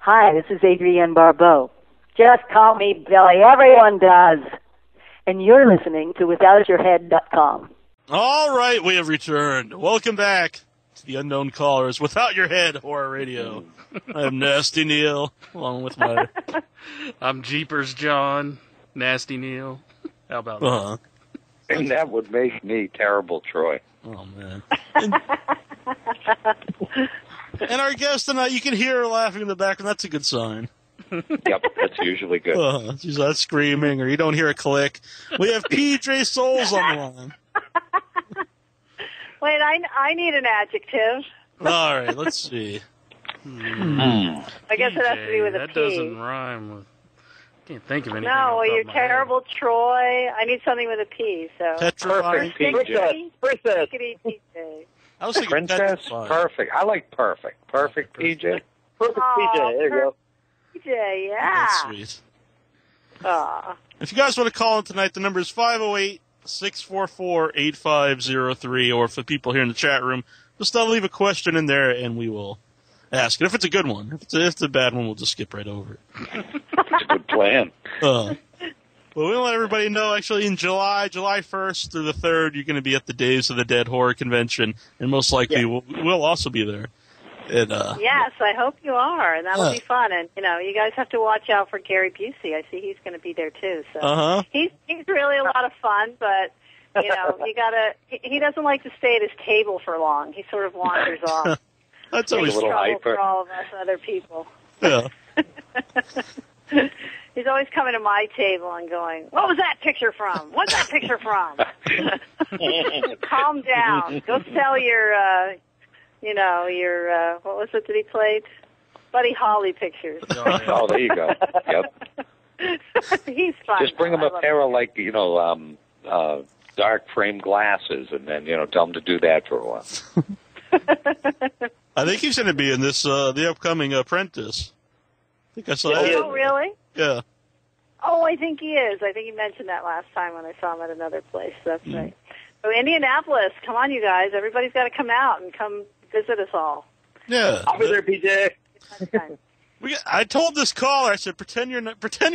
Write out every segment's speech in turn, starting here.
Hi, this is Adrienne Barbeau. Just call me Billy. Everyone does. And you're listening to WithoutYourHead.com. All right, we have returned. Welcome back to the Unknown Callers, Without Your Head Horror Radio. I'm Nasty Neil, along with my... I'm Jeepers John, Nasty Neil. How about Uh-huh. that? And that would make me Terrible Troy. Oh, man. And our guest tonight, you can hear her laughing in the background. That's a good sign. Yep, that's usually good. She's not screaming, or you don't hear a click. We have PJ Souls on the line. Wait, I need an adjective. All right, let's see. I guess it has to be with a that P. doesn't rhyme with... Can't think of anything. No, off the top you're of my head. Terrible Troy. I need something with a P, so... Petrifying. Princess. PJ. I was thinking Princess? petrifying. Perfect. I like perfect. Perfect, PJ. Perfect PJ. There you go. PJ, yeah. That's sweet. Aw. If you guys want to call in tonight, the number is 508-644-8503, or for people here in the chat room, just leave a question in there and we will ask it. If it's a good one. If it's a bad one, we'll just skip right over it. That's a good plan. Well, we'll let everybody know, actually, in July 1st through the 3rd, you're going to be at the Days of the Dead Horror Convention, and most likely we'll also be there. And, Yes, I hope you are, and that'll be fun. And, you guys have to watch out for Gary Busey. I see he's going to be there, too. So he's really a lot of fun, but, he doesn't like to stay at his table for long. He sort of wanders off. That's always a little trouble hyper. for all of us other people. Yeah. He's always coming to my table and going, "What was that picture from? What's that picture from?" Calm down. Go sell your, what was it that he played? Buddy Holly pictures. Oh, there you go. Yep. He's fun. Just bring him a pair of, dark frame glasses, and then, tell him to do that for a while. I think he's going to be in this, the upcoming Apprentice. I think I saw that. Oh, really? Yeah. Oh, I think he is. I think he mentioned that last time when I saw him at another place. That's right. So Indianapolis, come on, you guys. Everybody's got to come out and come visit us all. Yeah. I'll be there, PJ. I told this caller, I said, pretend you're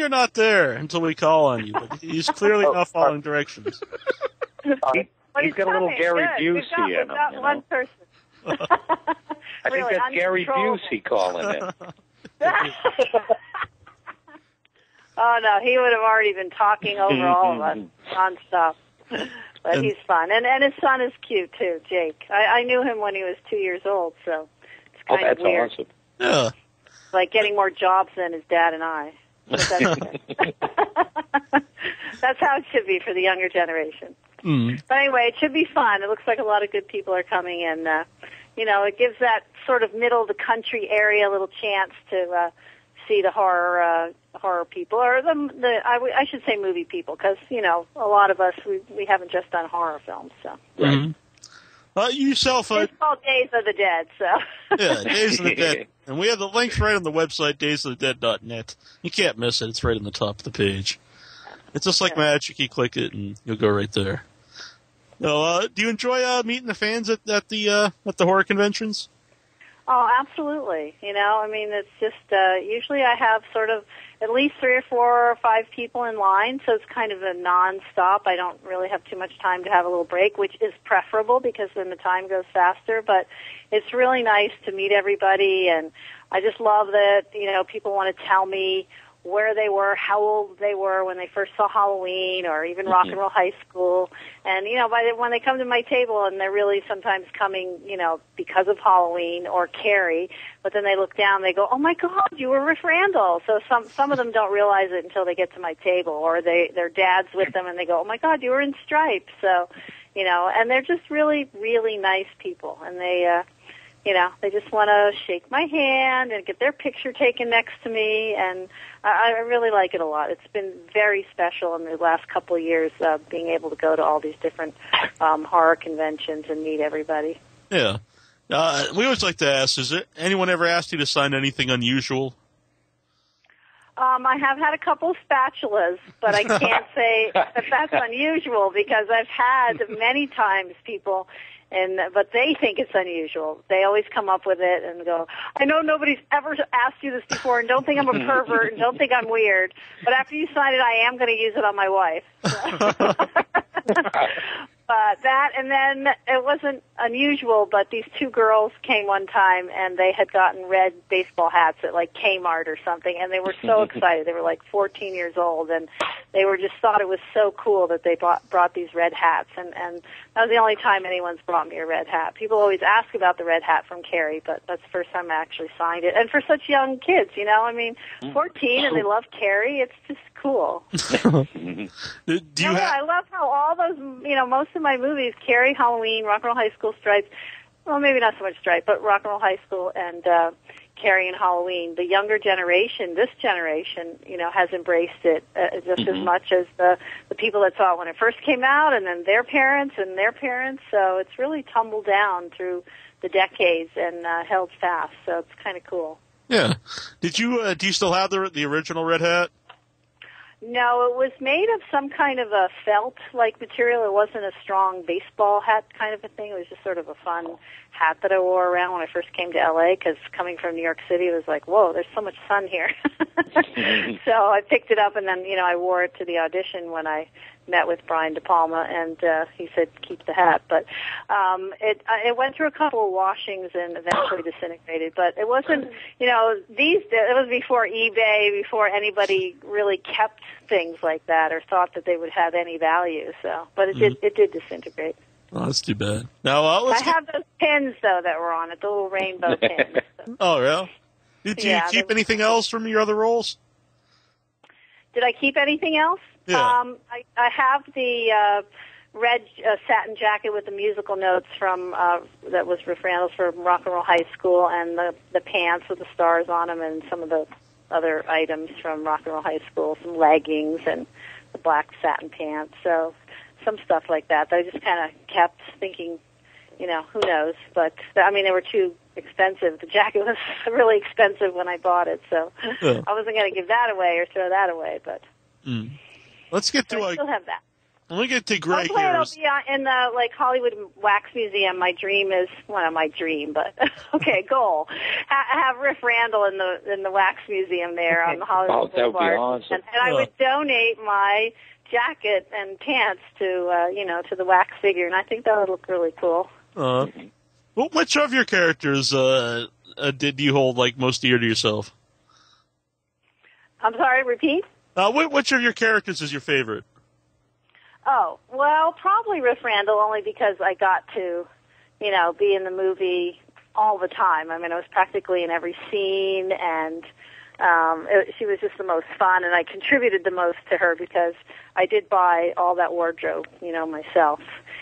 not there until we call on you. But he's clearly not following directions. But He's got a little coming. Gary Good. Busey We've in him. got one person. I think Really that's Gary uncontrollable. Busey calling in. Oh, no, he would have already been talking over all of us nonstop. But he's fun. And his son is cute, too, Jake. I knew him when he was 2 years old, so it's kind of That's weird. awesome. Yeah. Like getting more jobs than his dad and I. But that's okay. That's how it should be for the younger generation. But anyway, it should be fun. It looks like a lot of good people are coming, and it gives that sort of middle of the country area a little chance to see the horror people, or I should say movie people, because a lot of us we haven't just done horror films. So yourself, it's called Days of the Dead. So yeah, Days of the Dead, and we have the links right on the website, daysofthedead.net. You can't miss it; it's right on the top of the page. It's just like magic. You click it, and you'll go right there. Do you enjoy meeting the fans at the horror conventions? Oh, absolutely. It's just usually I have sort of at least 3 or 4 or 5 people in line, so it's kind of a non-stop. I don't really have too much time to have a little break, which is preferable because then the time goes faster. But it's really nice to meet everybody, and I just love that people want to tell me where they were, how old they were when they first saw Halloween, or even Rock and Roll High School. And, when they come to my table, and they're really sometimes coming, because of Halloween or Carrie, but then they look down, they go, "Oh my God, you were with Randall." So some of them don't realize it until they get to my table, or their dad's with them and they go, "Oh my God, you were in Stripes." So, and they're just really, really nice people. And they just want to shake my hand and get their picture taken next to me, and I really like it a lot. It's been very special in the last couple of years, being able to go to all these different horror conventions and meet everybody. Yeah. We always like to ask, has anyone ever asked you to sign anything unusual? I have had a couple spatulas, but I can't say if that's unusual, because I've had many times people But they think it's unusual. They always come up with it and go, I know nobody's ever asked you this before, and don't think I'm a pervert, and don't think I'm weird, but after you sign it, I am going to use it on my wife. But that, and then it wasn't unusual, but these two girls came one time, and they had gotten red baseball hats at, like, Kmart or something, and they were so excited. They were, like, 14 years old, and they were just thought it was so cool that they brought these red hats, and that was the only time anyone's brought me a red hat. People always ask about the red hat from Carrie, but that's the first time I actually signed it. And for such young kids, you know, I mean, 14, and they love Carrie. It's just cool. I love how all those, you know, most of my movies, Carrie, Halloween, Rock and Roll High School, Stripes, well, maybe not so much Stripe, but Rock and Roll High School and Carrie and Halloween, the younger generation, this generation, you know, has embraced it just as much as the people that saw it when it first came out, and then their parents and their parents. So it's really tumbled down through the decades and held fast. So it's kind of cool. Yeah. Do you still have the original red hat? No, it was made of some kind of a felt-like material. It wasn't a strong baseball hat kind of a thing. It was just sort of a fun hat that I wore around when I first came to L.A., because coming from New York City, it was like, whoa, there's so much sun here. So I picked it up, and then, you know, I wore it to the audition when I met with Brian De Palma, and he said, keep the hat. But it went through a couple of washings and eventually disintegrated. But it wasn't, you know, it was before eBay, before anybody really kept things like that or thought that they would have any value. So, but it did disintegrate. Oh, that's too bad. Now, I have those pins, though, that were on it, the little rainbow pins. So. Oh, yeah? Did you keep anything else from your other roles? Did I keep anything else? Yeah. I have the red satin jacket with the musical notes from that was Riff Randall's from Rock and Roll High School, and the pants with the stars on them, and some of the other items from Rock and Roll High School, some leggings and the black satin pants. So some stuff like that I just kind of kept thinking, you know, who knows? But, I mean, they were too expensive. The jacket was really expensive when I bought it, so I wasn't going to give that away or throw that away. But let's get to I still have that. Let me get to Greg Hopefully here. it'll be in the Hollywood Wax Museum. My dream is, well, not my dream, but okay, goal. Have Riff Randall in the Wax Museum there on the Hollywood Boulevard. That would be awesome. And I would donate my jacket and pants to the wax figure, and I think that would look really cool. Well, which of your characters did you hold like most dear to yourself? I'm sorry, repeat? Which of your characters is your favorite? Oh, well, probably Riff Randall, only because I got to, you know, be in the movie all the time. I mean, I was practically in every scene, and she was just the most fun, and I contributed the most to her because I did buy all that wardrobe, you know, myself,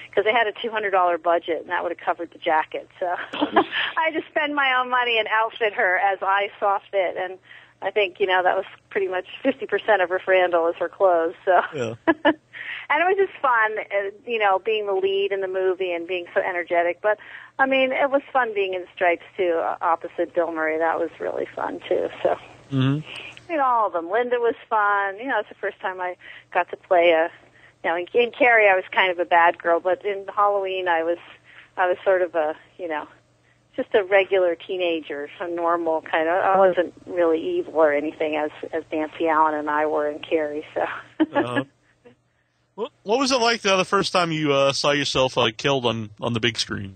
because they had a $200 budget, and that would have covered the jacket. So I had to spend my own money and outfit her as I saw fit, and I think, you know, that was pretty much 50% of Riff Randall is her clothes. So, yeah. And it was just fun, you know, being the lead in the movie and being so energetic. But, I mean, it was fun being in Stripes, too, opposite Bill Murray. That was really fun, too. So, you know, all of them. Linda was fun. You know, it's the first time I got to play you know, in Carrie I was kind of a bad girl, but in Halloween I was sort of a, you know, just a regular teenager, a normal kind of. I wasn't really evil or anything as Nancy Allen and I were in Carrie. So. What was it like the first time you saw yourself killed on the big screen?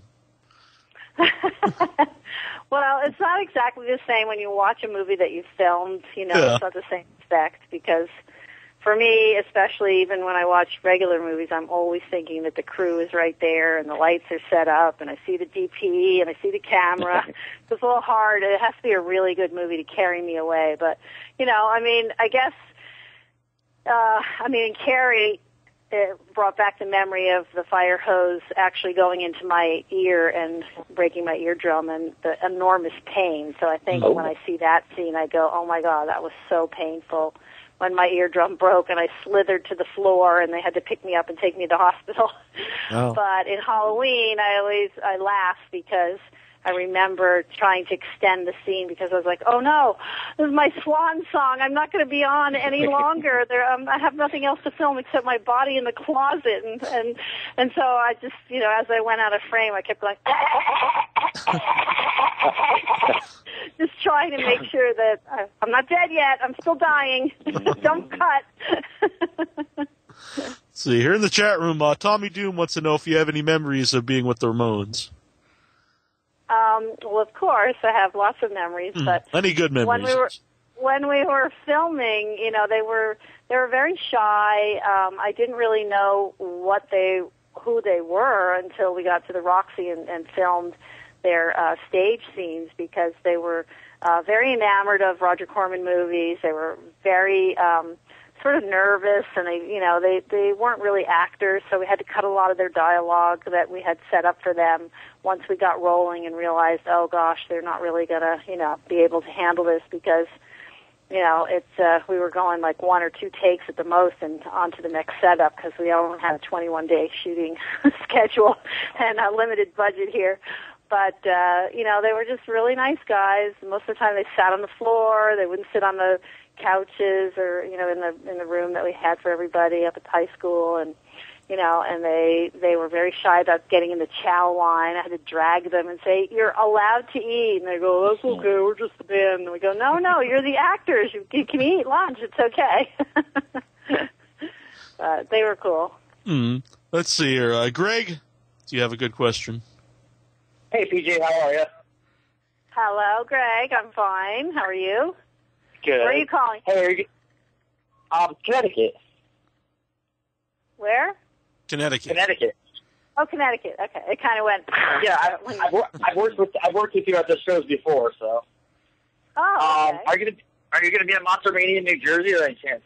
Well, it's not exactly the same when you watch a movie that you filmed. You know, It's not the same effect because. For me, especially even when I watch regular movies, I'm always thinking that the crew is right there and the lights are set up and I see the DP and I see the camera. It's a little hard. It has to be a really good movie to carry me away. But, you know, I mean, I guess, in Carrie, it brought back the memory of the fire hose actually going into my ear and breaking my eardrum and the enormous pain. So I think when I see that scene, I go, oh, my God, that was so painful. When my eardrum broke and I slithered to the floor and they had to pick me up and take me to the hospital. Oh. But in Halloween, I laugh because I remember trying to extend the scene because I was like, oh no, this is my swan song. I'm not going to be on any longer. I have nothing else to film except my body in the closet. And so I just, as I went out of frame, I kept going, just trying to make sure that I'm not dead yet. I'm still dying. Don't cut. See, here in the chat room, Tommy Doom wants to know if you have any memories of being with the Ramones. Well, of course, I have lots of memories, but any good memories? When we were filming, they were very shy. I didn't really know who they were until we got to the Roxy and filmed their stage scenes, because they were very enamored of Roger Corman movies. They were very sort of nervous, and they weren't really actors, so we had to cut a lot of their dialogue that we had set up for them once we got rolling and realized, oh gosh, they're not really gonna be able to handle this, because it's we were going like 1 or 2 takes at the most and on to the next setup, because we only had a 21-day shooting schedule and a limited budget here. But they were just really nice guys. Most of the time they sat on the floor. They wouldn't sit on the couches or in the room that we had for everybody up at the high school, and and they were very shy about getting in the chow line. I had to drag them and say, "You're allowed to eat," and they go, "That's okay, we're just the band." And we go, "No, you're the actors. You can eat lunch. It's okay." They were cool. Let's see here, Greg. Do you have a good question? Hey, PJ, how are you? Hello, Greg. I'm fine. How are you? Good. Where are you calling? Hey, Connecticut. Where? Connecticut. Oh, Connecticut. Okay, it kind of went. Yeah, I've worked with you at the shows before, so. Oh. Okay. Are you gonna be at Monster Mania in New Jersey or any chance?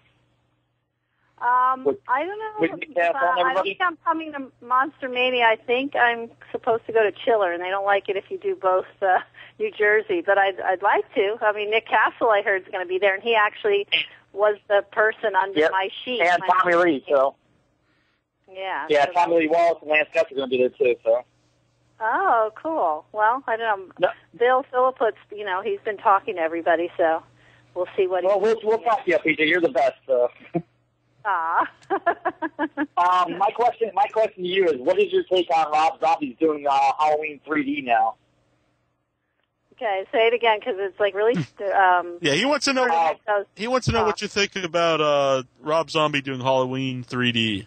I don't know. With Nick Castle and I don't everybody? think I'm coming to Monster Mania. I think I'm supposed to go to Chiller, and they don't like it if you do both New Jersey. But I'd like to. I mean, Nick Castle, I heard, is going to be there, and he actually was the person under my sheet. And Tommy Lee, so. Yeah. Yeah, so Tommy Lee Wallace and Lance Guts are going to be there too, so. Oh, cool. Well, I don't know. No. Bill Phillips, he's been talking to everybody, so we'll see what. Well, we'll talk to you, PJ. You're the best. So. My question to you is, what is your take on Rob Zombie's doing Halloween 3D now? Okay, say it again, because it's like really. Yeah, he wants to know. He wants to know what you think about Rob Zombie doing Halloween 3D.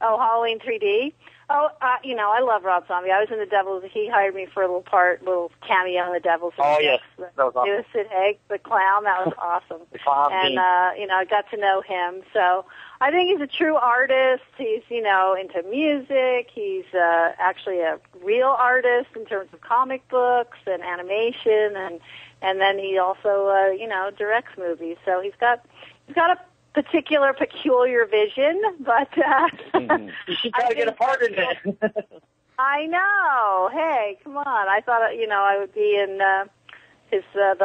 Oh, Halloween 3D. Oh, I love Rob Zombie. I was in The Devils. He hired me for a little cameo in The Devils. Oh, yes. That was awesome. Sid Haig, the clown. That was awesome. And, I got to know him. So I think he's a true artist. He's, into music. He's actually a real artist in terms of comic books and animation. And then he also, directs movies. So he's got a particular peculiar vision, but you should try to get a part in it. I know. Hey, come on! I thought I would be in the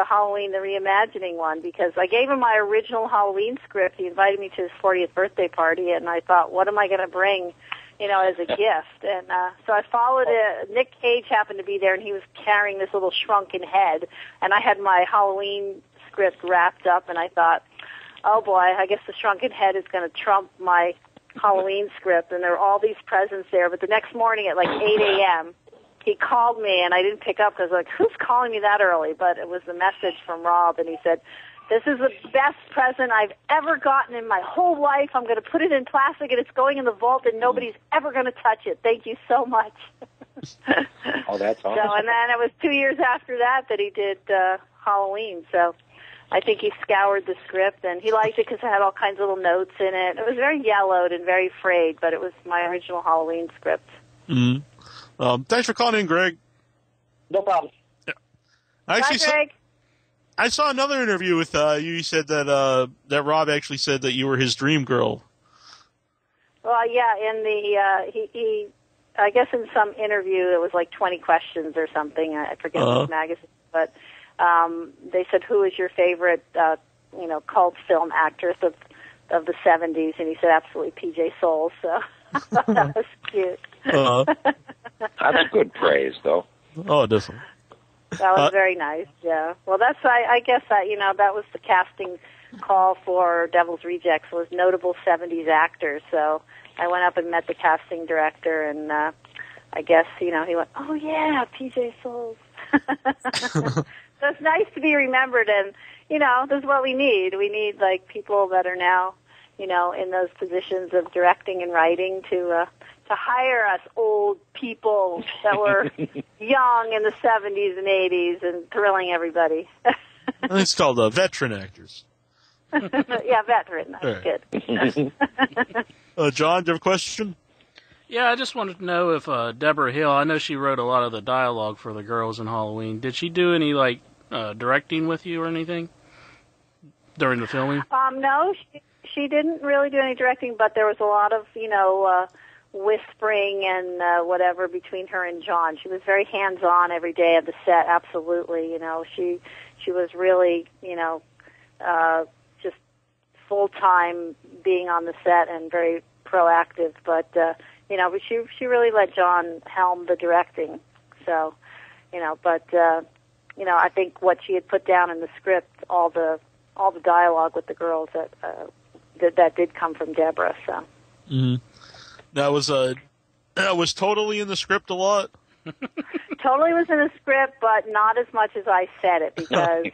Halloween the Reimagining one, because I gave him my original Halloween script. He invited me to his 40th birthday party, and I thought, what am I going to bring, as a gift? And so I followed it. Nick Cage happened to be there, and he was carrying this little shrunken head, and I had my Halloween script wrapped up, and I thought, oh boy, I guess the shrunken head is going to trump my Halloween script. And there were all these presents there. But the next morning at like 8 a.m., he called me, and I didn't pick up because, who's calling me that early? But it was the message from Rob, and he said, this is the best present I've ever gotten in my whole life. I'm going to put it in plastic, and it's going in the vault, and nobody's ever going to touch it. Thank you so much. Oh, that's awesome. So, and then it was 2 years after that he did Halloween. So I think he scoured the script, and he liked it because it had all kinds of little notes in it. It was very yellowed and very frayed, but it was my original Halloween script. Mm-hmm. Thanks for calling in, Greg. No problem. Yeah. Bye, Greg. I saw another interview with you. You said that Rob actually said that you were his dream girl. Well, yeah, in the he I guess in some interview it was like 20 questions or something. I forget which magazine, but they said, who is your favorite, cult film actress of the 70s? And he said, absolutely PJ Soles. So I thought that was cute. That's good praise, though. Oh, definitely. That was very nice, yeah. Well, I guess that, that was the casting call for Devil's Rejects, was notable 70s actors. So I went up and met the casting director, and I guess, he went, oh, yeah, PJ Souls. So it's nice to be remembered, and, this is what we need. We need, people that are now, in those positions of directing and writing to hire us old people that were young in the 70s and 80s and thrilling everybody. I think it's called veteran actors. Yeah, veteran. That's good. John, do you have a question? Yeah, I just wanted to know if Deborah Hill, I know she wrote a lot of the dialogue for the girls in Halloween. Did she do any, directing with you or anything during the filming? No, she didn't really do any directing, but there was a lot of, whispering and whatever between her and John. She was very hands-on every day of the set, absolutely. She was really, just full-time being on the set and very proactive, but she really let John helm the directing. So, I think what she had put down in the script, all the dialogue with the girls, that did come from Deborah. So. Mm-hmm. That was totally in the script a lot? Totally was in the script, but not as much as I said it, because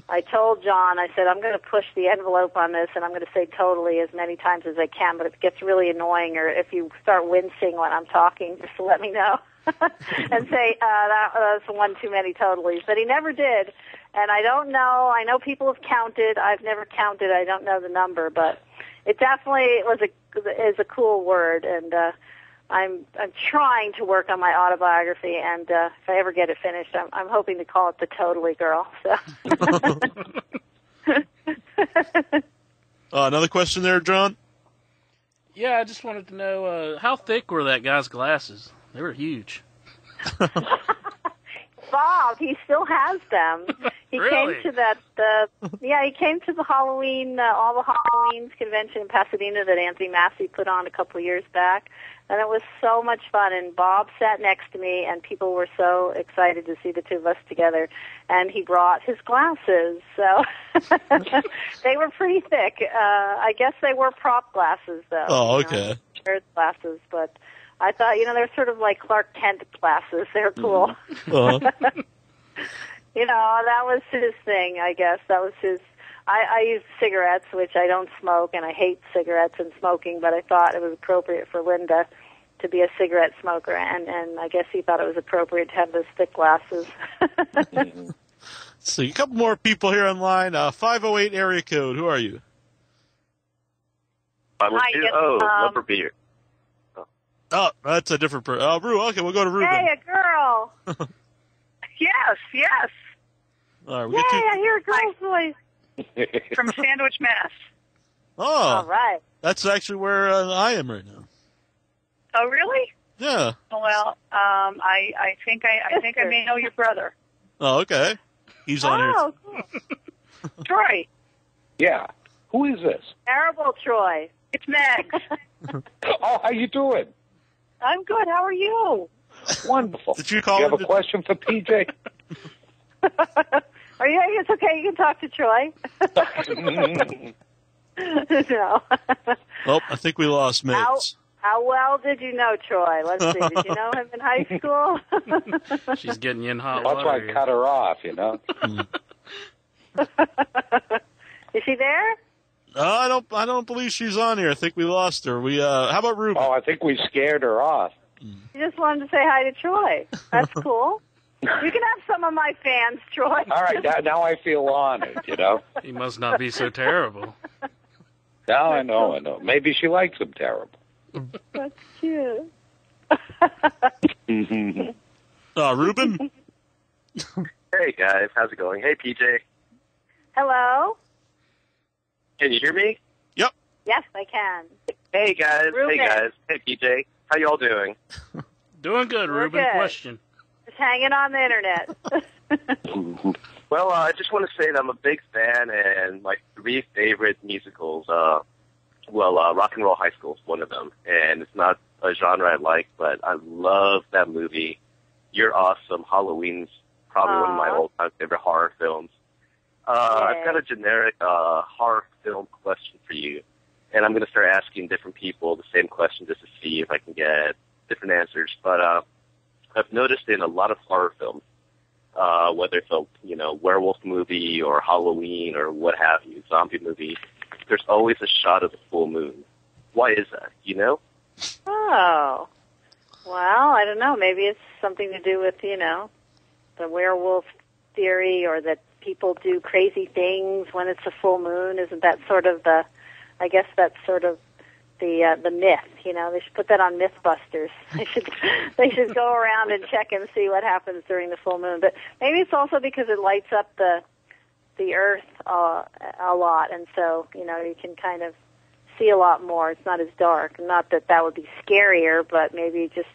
I told John, I said, I'm going to push the envelope on this, and I'm going to say totally as many times as I can, but if it gets really annoying, or if you start wincing when I'm talking, just let me know. And say, that's one too many totallys. But he never did, and I don't know. I know people have counted. I've never counted. I don't know the number, but it definitely is a cool word, and I'm trying to work on my autobiography, and if I ever get it finished, I'm hoping to call it The Totally Girl. So. Another question there, John? Yeah, I just wanted to know, how thick were that guy's glasses? They were huge. Bob, he still has them. He Really? came to he came to the Halloween, all the Halloween convention in Pasadena that Anthony Massey put on a couple of years back, and it was so much fun. And Bob sat next to me, and people were so excited to see the two of us together. And he brought his glasses, so they were pretty thick. I guess they were prop glasses, though. Oh, okay. Glasses, but I thought, they're sort of like Clark Kent glasses. They're cool. Uh-huh. That was his thing, I guess. That was his. I use cigarettes, which I don't smoke, and I hate cigarettes and smoking, but I thought it was appropriate for Linda to be a cigarette smoker, and I guess he thought it was appropriate to have those thick glasses. Let's see, a couple more people here online. 508 area code. Who are you? Lumber Beer. Oh, that's a different person. Oh, Rue. Okay, we'll go to Ruben. Hey, a girl. Yes. All right, Yay, I hear a girl's voice. From Sandwich, Mass. Oh, All right. That's actually where I am right now. Oh, really? Yeah. Well, I think I may know your brother. Oh, okay. He's on here. Oh, cool. Troy. Yeah. Who is this? Terrible, Troy. It's Max. Oh, how you doing? I'm good. How are you? Wonderful. Did you call You him have a question for PJ? Are you? It's okay. You can talk to Troy. No. Oh, I think we lost Max. How well did you know Troy? Let's see. Did you know him in high school? She's getting you in hot That's water. why I cut her off, Is she there? I don't believe she's on here. I think we lost her. How about Ruben? Oh, I think we scared her off. You just wanted to say hi to Troy. That's cool. You can have some of my fans, Troy. All right, now I feel honored, He must not be so terrible. Now I know. Maybe she likes him terrible. That's cute. Ruben? Hey, guys. How's it going? Hey, PJ. Hello? Can you hear me? Yep. Yes, I can. Hey, guys. Ruben. Hey, guys. Hey, PJ. How y'all doing? Doing good, We're Ruben. good. Question. Just hanging on the internet. Well, I just want to say that I'm a big fan, and my three favorite musicals, Rock and Roll High School is one of them. And it's not a genre I like, but I love that movie. You're Awesome. Halloween's probably one of my all-time favorite horror films. I've got a generic horror film question for you, and I'm going to start asking different people the same question just to see if I can get different answers. But I've noticed in a lot of horror films, whether it's a werewolf movie or Halloween or what have you, zombie movie, there's always a shot of the full moon. Why is that? You know? Oh. Well, I don't know. Maybe it's something to do with, the werewolf theory, or that people do crazy things when it's a full moon. Isn't that sort of the myth, They should put that on Mythbusters. They should go around and check and see what happens during the full moon. But maybe it's also because it lights up the earth a lot, and so, you can kind of see a lot more. It's not as dark. Not that would be scarier, but maybe just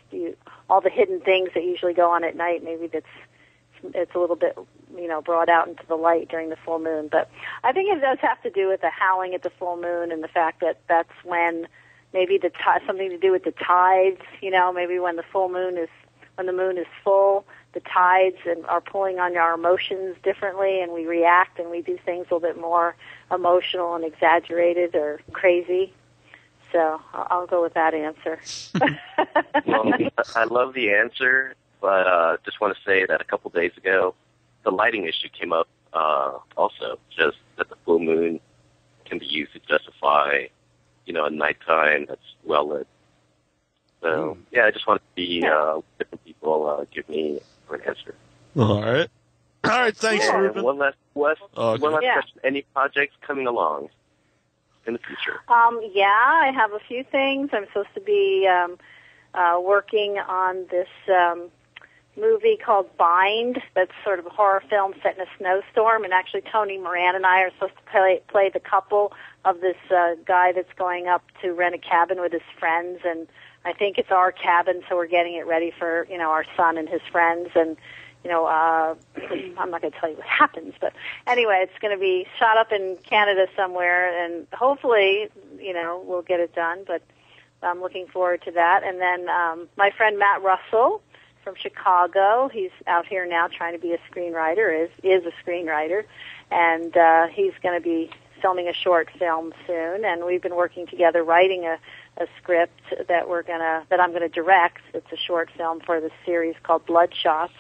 all the hidden things that usually go on at night, maybe it's a little bit, brought out into the light during the full moon. But I think it does have to do with the howling at the full moon and the fact that that's when maybe something to do with the tides, maybe when the moon is full, the tides are pulling on our emotions differently, and we react and we do things a little bit more emotional and exaggerated or crazy. So I'll go with that answer. Well, I love the answer, but just want to say that a couple days ago, the lighting issue came up also, just that the full moon can be used to justify, a nighttime that's well lit. So, yeah, I just want to see different people give me an answer. All right. Thanks, Ruben. One last question. Any projects coming along in the future? I have a few things. I'm supposed to be working on this movie called Bind. That's sort of a horror film set in a snowstorm, and actually Tony Moran and I are supposed to play the couple of this guy that's going up to rent a cabin with his friends, and I think it's our cabin, so we're getting it ready for, our son and his friends, and, I'm not going to tell you what happens, but anyway, it's going to be shot up in Canada somewhere, and hopefully, we'll get it done, but I'm looking forward to that. And then my friend Matt Russell from Chicago, he's out here now trying to be a screenwriter, is a screenwriter, and he's going to be filming a short film soon, and we've been working together writing a script that I'm gonna direct. It's a short film for the series called Bloodshots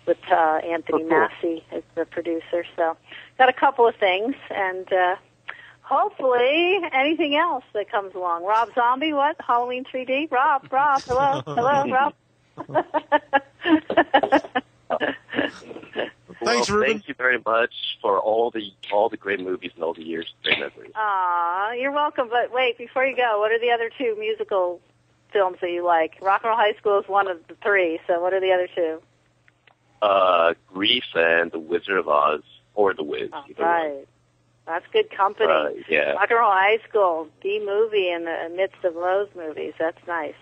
with Anthony Massey as the producer. So got a couple of things, and hopefully anything else that comes along. Rob Zombie, what? Halloween 3D? Rob, hello, Rob. Thanks, Ruben. Thank you very much for all the great movies and all the years. Great memories. You're welcome. But wait, before you go, what are the other two musical films that you like? Rock and Roll High School is one of the three. So what are the other two? Grease and The Wizard of Oz, or The Wiz. Right. That's good company. Yeah. Rock and Roll High School, the movie in the midst of those movies. That's nice.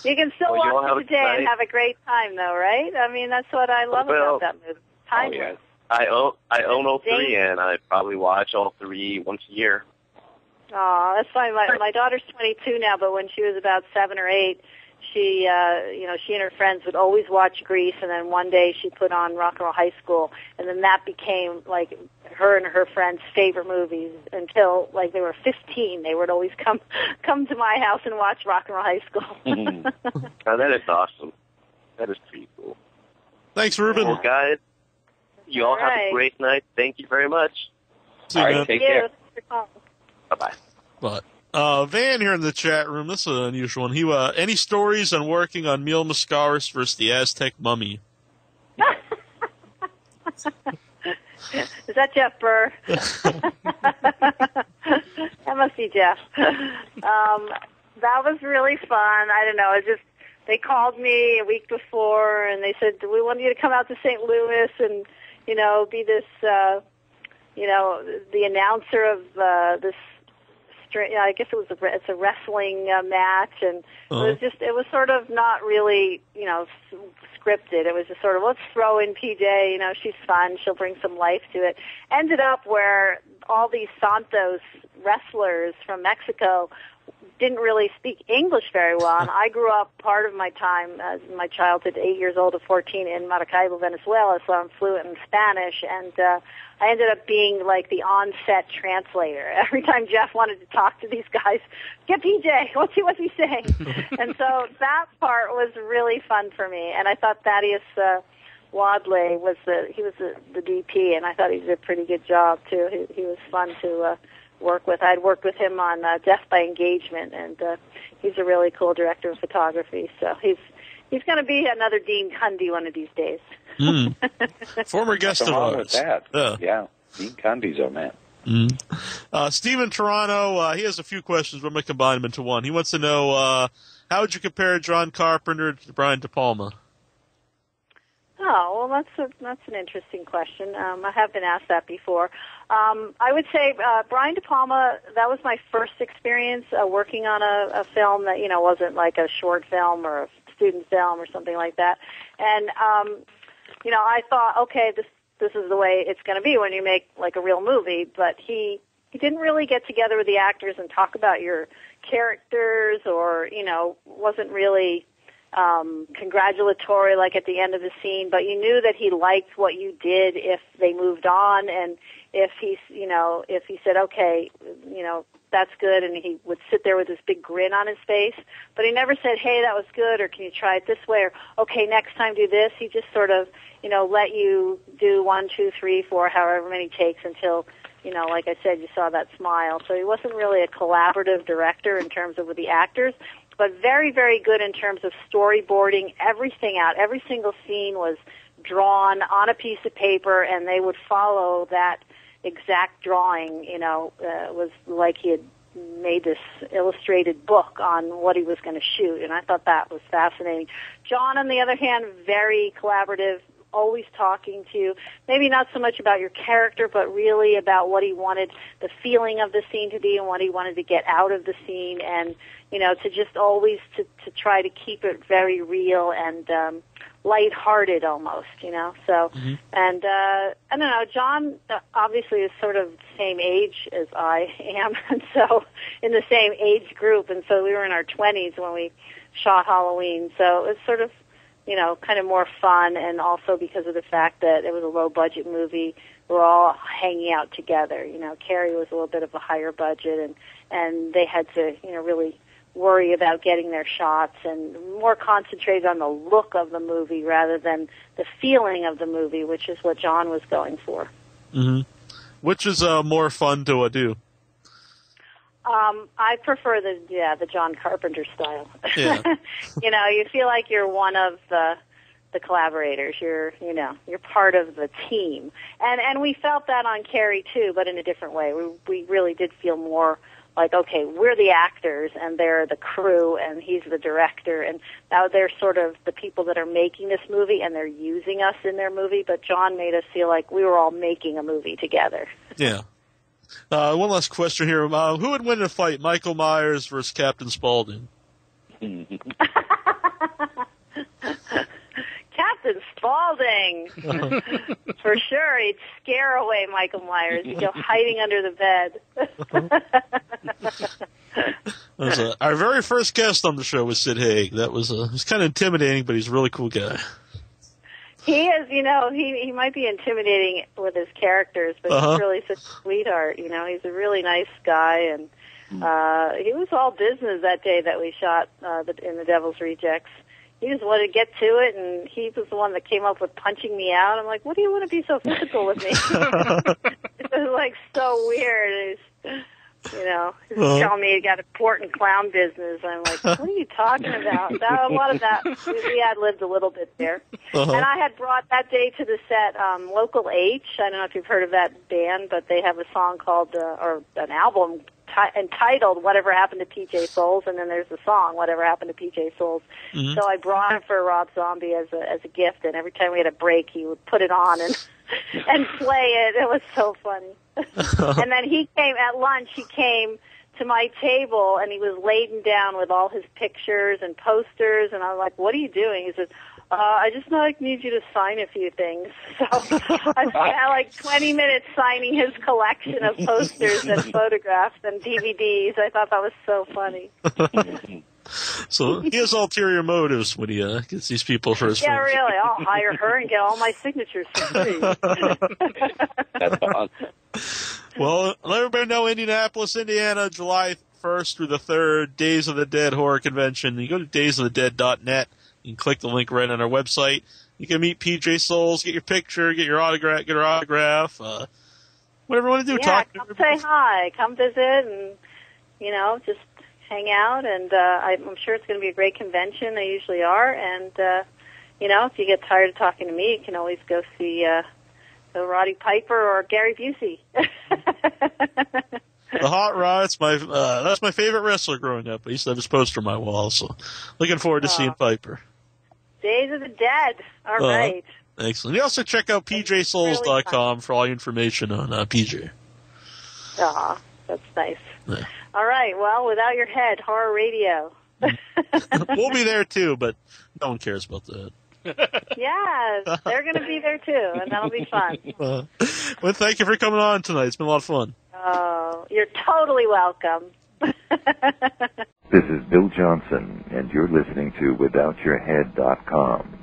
You can still watch it today and have a great time, though, right? I mean, that's what I love about that movie. Timeless. I own all three, and I probably watch all three once a year. Oh, that's fine. My daughter's 22 now, but when she was about 7 or 8, she and her friends would always watch Grease, and then one day she put on Rock and Roll High School, and then that became like her and her friends' favorite movies until like they were 15. They would always come to my house and watch Rock and Roll High School. Oh, that is awesome. That is pretty cool. Thanks, Ruben. Well, guys, you all have a great night. Thank you very much. See you, man. Take care. Bye-bye. But Van here in the chat room, this is an unusual one. Any stories on working on Mil Mascaris versus the Aztec Mummy? Is that Jeff Burr? That must be Jeff. That was really fun. I don't know. They called me a week before, and they said, we want you to come out to St. Louis and, be this, the announcer of this. I guess it's a wrestling match, and it was sort of not really, scripted. It was just sort of, let's throw in PJ, she's fun, she'll bring some life to it. Ended up where all these Santos wrestlers from Mexico didn't really speak English very well. And I grew up part of my time, as my childhood, 8 years old to 14, in Maracaibo, Venezuela, so I'm fluent in Spanish. And I ended up being like the on-set translator. Every time Jeff wanted to talk to these guys, get PJ, what's he saying? And so that part was really fun for me. And I thought Thaddeus Wadley was the DP, and I thought he did a pretty good job too. He was fun to work with. I'd worked with him on Death by Engagement, and he's a really cool director of photography. So he's going to be another Dean Cundy one of these days. Former guest of ours. With that. Yeah, Dean Cundy's our man. Steve in Toronto, he has a few questions, but I'm going to combine them into one. He wants to know, how would you compare John Carpenter to Brian De Palma? Oh, well, that's an interesting question. I have been asked that before. I would say Brian De Palma, that was my first experience working on a film that, wasn't like a short film or a student film or something like that. And, I thought, okay, this is the way it's going to be when you make like a real movie. But he didn't really get together with the actors and talk about your characters or, wasn't really congratulatory like at the end of the scene, but you knew that he liked what you did if they moved on, and if he said, okay, that's good, and he would sit there with this big grin on his face, but he never said, hey, that was good, or can you try it this way, or okay, next time do this. He just sort of, let you do 1, 2, 3, 4, however many takes until, like I said, you saw that smile. So he wasn't really a collaborative director in terms of with the actors, but very, very good in terms of storyboarding everything out. Every single scene was drawn on a piece of paper, and they would follow that exact drawing. It was like he had made this illustrated book on what he was going to shoot, and I thought that was fascinating. John, on the other hand, very collaborative, always talking to you, maybe not so much about your character, but really about what he wanted the feeling of the scene to be and what he wanted to get out of the scene, and to just always to try to keep it very real and lighthearted almost, So, and I don't know, John obviously is sort of the same age as I am, and so in the same age group, and so we were in our 20s when we shot Halloween, so it was sort of, kind of more fun, and also because of the fact that it was a low-budget movie, we're all hanging out together. Carrie was a little bit of a higher budget, and they had to, really worry about getting their shots and more concentrated on the look of the movie rather than the feeling of the movie, which is what John was going for. Mm-hmm. Which is more fun to do? I prefer the John Carpenter style. Yeah. You feel like you're one of the collaborators. You're part of the team. And we felt that on Carrie too, but in a different way. We really did feel more like, okay, we're the actors and they're the crew and he's the director, and now they're sort of the people that are making this movie and they're using us in their movie, but John made us feel like we were all making a movie together. Yeah. One last question here. Who would win in a fight, Michael Myers versus Captain Spaulding? Captain Spaulding! For sure, he'd scare away Michael Myers. He'd go hiding under the bed. Our very first guest on the show was Sid Haig. That was he's kind of intimidating, but he's a really cool guy. He is, he might be intimidating with his characters, but he's really such a sweetheart. He's a really nice guy, and he was all business that day that we shot in The Devil's Rejects. He just wanted to get to it, and he was the one that came up with punching me out. I'm like, what do you want to be so physical with me? It was like so weird. He's telling me he got important clown business. I'm like, what are you talking about? A lot of that, we had lived a little bit there. And I had brought that day to the set Local H. I don't know if you've heard of that band, but they have a song called, or an album entitled Whatever Happened to PJ Souls, and then there's the song Whatever Happened to PJ Souls. So I brought him for Rob Zombie as a gift, and every time we had a break, he would put it on and play it. It was so funny. And then he came at lunch. He came to my table, and he was laden down with all his pictures and posters. And I was like, "What are you doing?" He said, I just need you to sign a few things. So I spent like 20 minutes signing his collection of posters and photographs and DVDs. I thought that was so funny. So he has ulterior motives when he gets these people for his Yeah, films. really. I'll hire her and get all my signatures for free. That's awesome. Well, let everybody know Indianapolis, Indiana, July 1st through the 3rd, Days of the Dead Horror Convention. You go to daysofthedead.net. You can click the link right on our website. You can meet PJ Souls, get your picture, get your autograph, get her autograph, whatever you want to do. Yeah, Talk. come say hi. Come visit and, just hang out. And I'm sure it's going to be a great convention. They usually are. And, if you get tired of talking to me, you can always go see Roddy Piper or Gary Busey. The Hot Rod, that's my favorite wrestler growing up. I used to have his poster on my wall, so looking forward to seeing Piper. Days of the Dead. All right. Excellent. You also check out pjsouls.com for all your information on PJ. Aw, that's nice. Yeah. All right. Well, Without Your Head, Horror Radio. We'll be there too, but no one cares about that. Yeah, they're going to be there too, and that'll be fun. Well, thank you for coming on tonight. It's been a lot of fun. Oh, you're totally welcome. This is Bill Johnson, and you're listening to WithoutYourHead.com.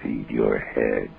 Feed your head.